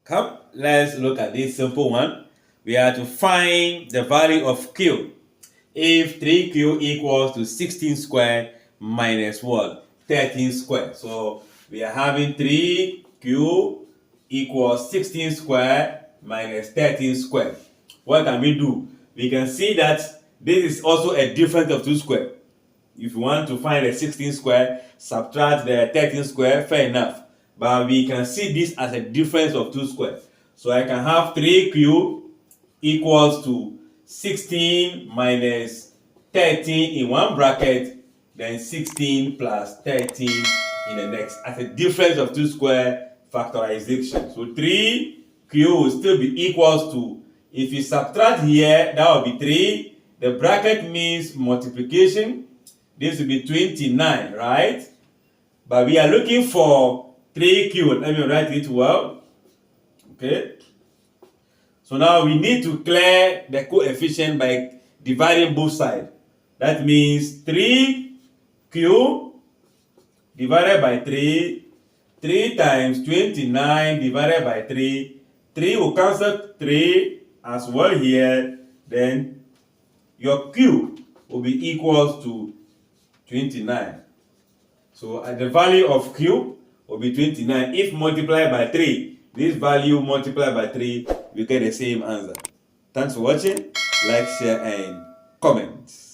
Come, let's look at this simple one. We are to find the value of Q if 3Q equals to 16 squared minus what? 13 squared. So we are having 3Q equals 16 squared minus 13 squared. What can we do? We can see that this is also a difference of 2 squared. If you want to find the 16 square, subtract the 13 square, fair enough. But we can see this as a difference of 2 square. So I can have 3Q equals to 16 minus 13 in one bracket, then 16 plus 13 in the next, as a difference of 2 square factorization. So 3Q will still be equals to, if you subtract here, that will be 3. The bracket means multiplication. This will be 29, right? But we are looking for 3Q. Let me write it well. Okay. So now we need to clear the coefficient by dividing both sides. That means 3Q divided by 3. 3 times 29 divided by 3. 3 will cancel 3 as well here. Then your Q will be equals to 29. So the value of Q will be 29. If multiplied by 3, this value multiplied by 3, we get the same answer. Thanks for watching. Like, share, and comment.